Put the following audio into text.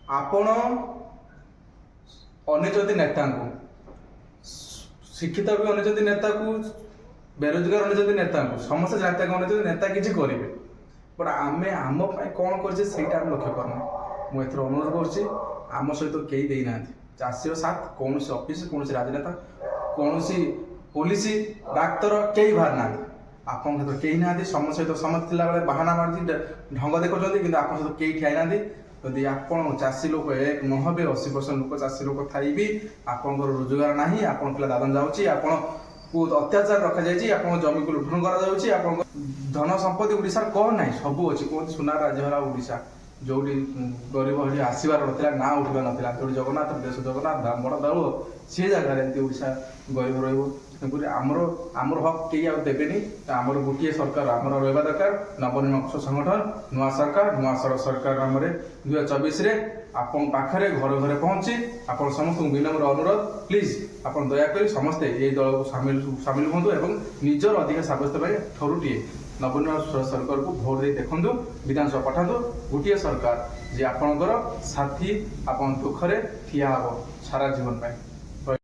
ଆପଣ ଅନେଇଛନ୍ତି ନେତାଙ୍କୁ, ଶିକ୍ଷିତ ବି ଅନେଇଛନ୍ତି ନେତାକୁ, ବେରୋଜଗାର ଅନେଇଛନ୍ତି ନେତାଙ୍କୁ, ସମସ୍ତେ ନେତାକୁ ଅନେଇଛନ୍ତି ନେତା କିଛି କରିବେ। ବଟ୍ ଆମେ ଆମ ପାଇଁ କ'ଣ କରିଛେ ସେଇଟା ଆମେ ଲକ୍ଷ୍ୟ କରୁନା। ମୁଁ ଏଥର ଅନୁରୋଧ କରୁଛି, ଆମ ସହିତ କେହି ଦେଇନାହାନ୍ତି ଚାଷୀର ସାଥ, କୌଣସି ଅଫିସ, କୌଣସି ରାଜନେତା, କୌଣସି ପୋଲିସ, ଡାକ୍ତର କେହି ବାହାରି ନାହାନ୍ତି। ଆପଣଙ୍କ ସହିତ କେହି ନାହାନ୍ତି। ସମସ୍ତ ସହିତ ସମସ୍ତେ ଥିଲାବେଳେ ବାହାନା ମାରୁଛି, ଢଙ୍ଗ ଦେଖାଉଛନ୍ତି, କିନ୍ତୁ ଆପଣଙ୍କ ସହିତ କେହି ଠିଆ ହେଇନାହାନ୍ତି। ଯଦି ଆପଣ ଚାଷୀ ଲୋକ ଏକ ନହେବେ, 80% ଲୋକ ଚାଷୀ ଲୋକ ଥାଇ ବି ଆପଣଙ୍କର ରୋଜଗାର ନାହିଁ, ଆପଣଙ୍କ ପିଲା ଦାଦନ ଯାଉଛି, ଆପଣଙ୍କୁ ଅତ୍ୟାଚାର ରଖାଯାଇଛି, ଆପଣଙ୍କ ଜମିକୁ ଲୁଣ୍ଠନ କରାଯାଉଛି, ଆପଣଙ୍କ ଧନ ସମ୍ପତ୍ତି ଓଡ଼ିଶାର କ'ଣ ନାହିଁ, ସବୁ ଅଛି। କୁହନ୍ତି ସୁନାର ରାଜ୍ୟହରା ଓଡ଼ିଶା, ଯୋଉଠି ଗରିବ ସେଠି ଆସିବାର ନଥିଲା, ନା ଉଠିବାର ନଥିଲା। ଯୋଉଠି ଜଗନ୍ନାଥ ଦେଶ ଜଗନ୍ନାଥ ବଡ଼ ଦଳ, ସେ ଜାଗାରେ ଏମିତି ଓଡ଼ିଶା ଗରିବ ରହିବ। ତେଣୁକରି ଆମର ହକ୍ କେହି ଆଉ ଦେବେନି। ଆମର ଗୋଟିଏ ସରକାର ଆମର ରହିବା ଦରକାର, ନବନିର୍ବାଚିତ ସଂଗଠନ, ନୂଆ ସରକାର, ନୂଆ ସରକାର ନାମରେ 2024ରେ ଆପଣଙ୍କ ପାଖରେ ଘରେ ଘରେ ପହଞ୍ଚି ଆପଣ ସମସ୍ତଙ୍କୁ ବିନମ୍ର ଅନୁରୋଧ, ପ୍ଲିଜ୍ ଆପଣ ଦୟାକରି ସମସ୍ତେ ଏହି ଦଳକୁ ସାମିଲ ହୁଅନ୍ତୁ ଏବଂ ନିଜର ଅଧିକାର ସାବ୍ୟସ୍ତ ପାଇଁ ଥରୁଟିଏ ନବୀନ ସରକାରକୁ ଭୋଟ ଦେଇ ଦେଖନ୍ତୁ, ବିଧାନସଭା ପଠାନ୍ତୁ। ଗୋଟିଏ ସରକାର ଯେ ଆପଣଙ୍କର ସାଥୀ, ଆପଣ ଦୁଃଖରେ ଠିଆ ହେବ ସାରା ଜୀବନ ପାଇଁ।